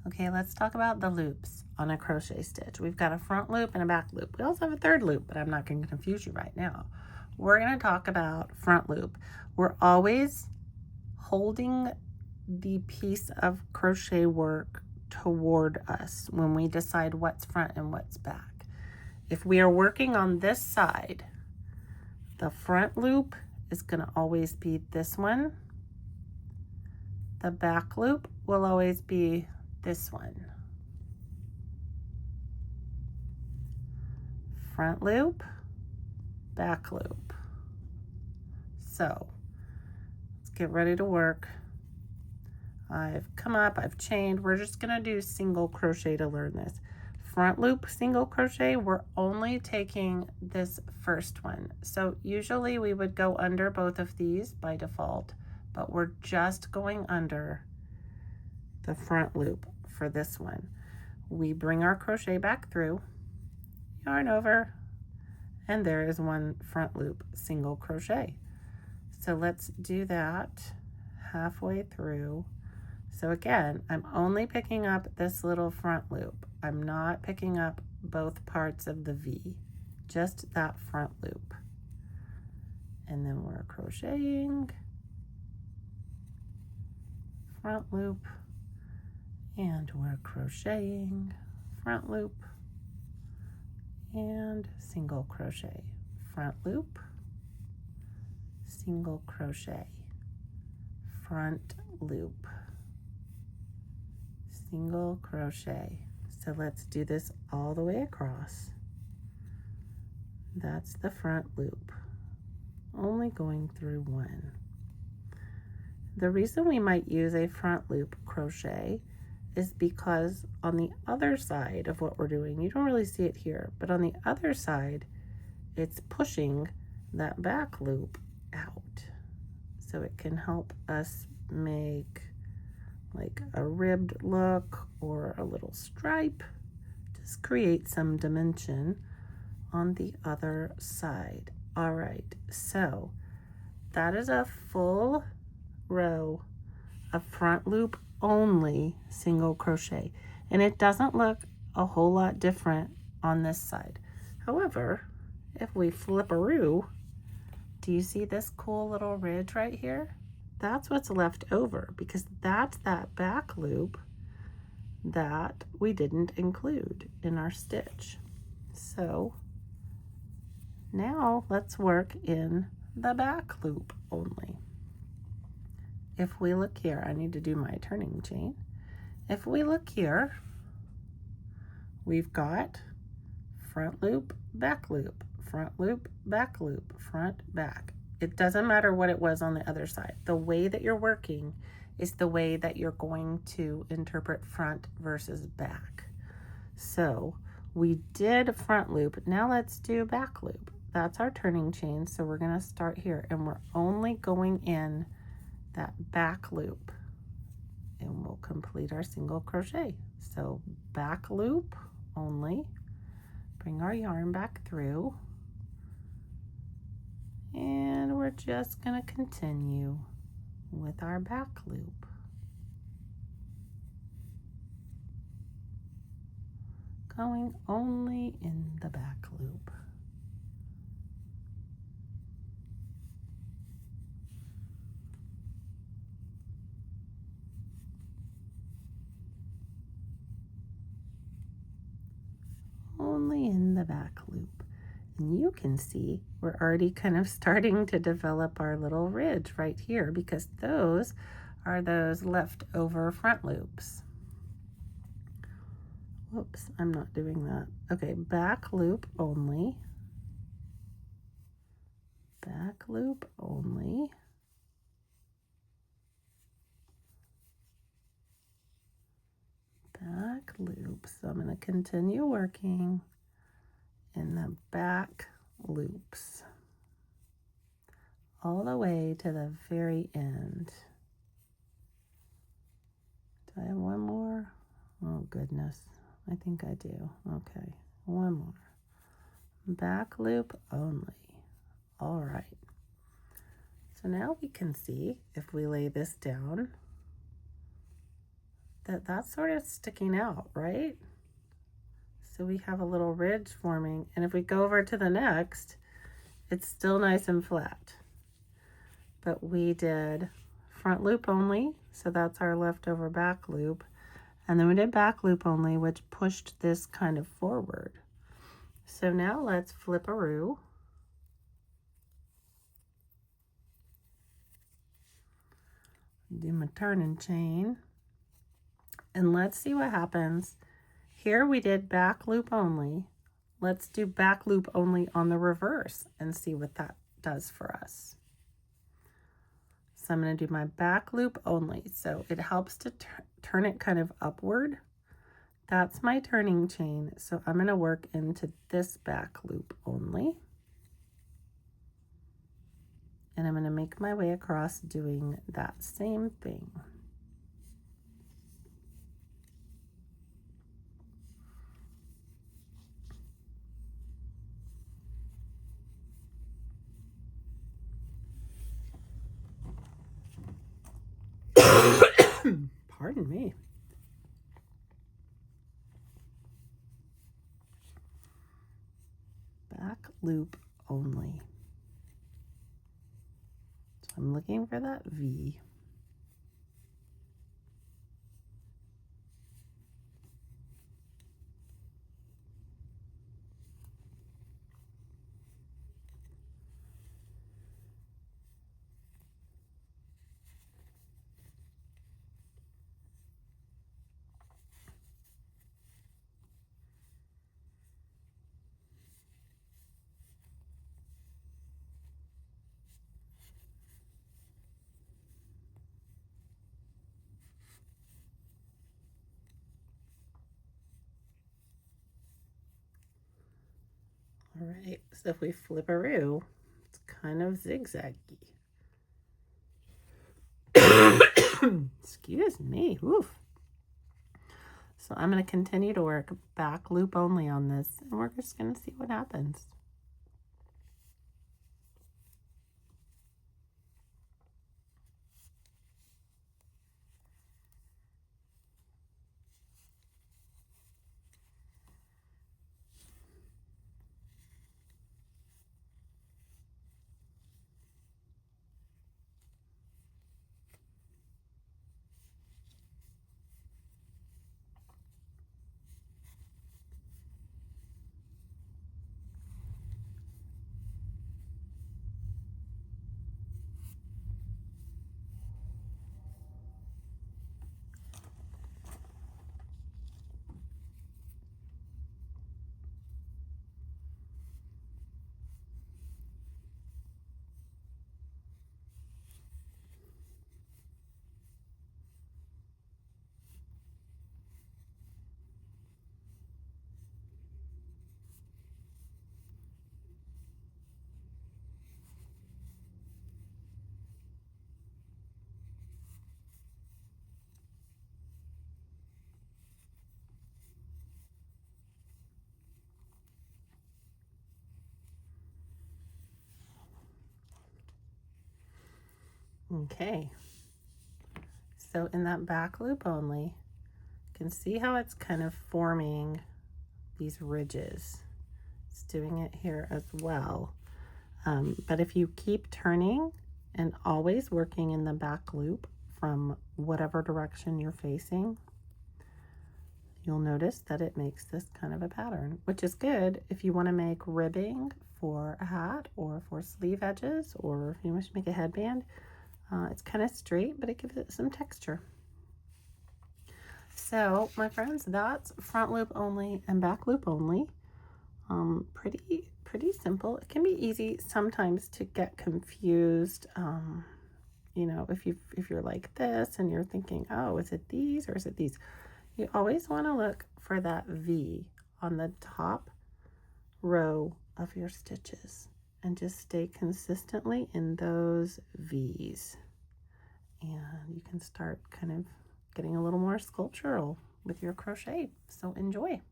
Okay, let's talk about the loops on a crochet stitch. We've got a front loop and a back loop. We also have a third loop, but I'm not going to confuse you right now. We're going to talk about front loop. We're always holding the piece of crochet work toward us when we decide what's front and what's back. If we are working on this side, the front loop is going to always be this one. The back loop will always be this one. Front loop, back loop. So let's get ready to work. I've come up, I've chained. We're just gonna do single crochet to learn this. Front loop single crochet, we're only taking this first one. So usually we would go under both of these by default, but we're just going under the front loop for this one. We bring our crochet back through, yarn over, and there is one front loop single crochet. So let's do that halfway through. So again, I'm only picking up this little front loop. I'm not picking up both parts of the V, just that front loop. And then we're crocheting, front loop, and we're crocheting, front loop, and single crochet, front loop, single crochet, front loop, single crochet. So let's do this all the way across. That's the front loop, only going through one. The reason we might use a front loop crochet is because on the other side of what we're doing, you don't really see it here, but on the other side, it's pushing that back loop out. So it can help us make like a ribbed look or a little stripe. Just create some dimension on the other side. All right, so that is a full row of front loop only single crochet, and it doesn't look a whole lot different on this side. However, if we flip-a-roo, do you see this cool little ridge right here? That's what's left over, because that's that back loop that we didn't include in our stitch. So now let's work in the back loop only. If we look here, I need to do my turning chain. If we look here, we've got front loop, back loop, front loop, back loop, front, back. It doesn't matter what it was on the other side. The way that you're working is the way that you're going to interpret front versus back. So we did front loop. Now let's do back loop. That's our turning chain. So we're going to start here, and we're only going in that back loop, and we'll complete our single crochet. So back loop only, bring our yarn back through, and we're just going to continue with our back loop. Going only in the back loop. Only in the back loop. And you can see we're already kind of starting to develop our little ridge right here, because those are those leftover front loops. Whoops, I'm not doing that. Okay, back loop only. Back loop only. Back loop. So I'm going to continue working in the back loops all the way to the very end. Do I have one more? Oh goodness, I think I do. Okay, one more. Back loop only. All right. So now we can see, if we lay this down, that that's sort of sticking out, right? So we have a little ridge forming, and if we go over to the next, it's still nice and flat. But we did front loop only, so that's our leftover back loop. And then we did back loop only, which pushed this kind of forward. So now let's flip-a-roo. Do my turning chain. And let's see what happens. Here we did back loop only. Let's do back loop only on the reverse and see what that does for us. So I'm going to do my back loop only. So it helps to turn it kind of upward. That's my turning chain. So I'm going to work into this back loop only. And I'm going to make my way across doing that same thing. Pardon me. Back loop only. So I'm looking for that V. All right, so if we flip-a-roo, it's kind of zigzaggy. Excuse me, oof. So I'm going to continue to work back loop only on this, and we're just going to see what happens. Okay, so in that back loop only, you can see how it's kind of forming these ridges. It's doing it here as well. But if you keep turning and always working in the back loop from whatever direction you're facing, you'll notice that it makes this kind of a pattern, which is good if you want to make ribbing for a hat or for sleeve edges, or if you wish to make a headband. It's kind of straight, but it gives it some texture. So my friends, that's front loop only and back loop only. Pretty simple. It can be easy sometimes to get confused. You know, if you're like this and you're thinking, oh, is it these or is it these? You always want to look for that V on the top row of your stitches and just stay consistently in those V's. And you can start kind of getting a little more sculptural with your crochet. So enjoy.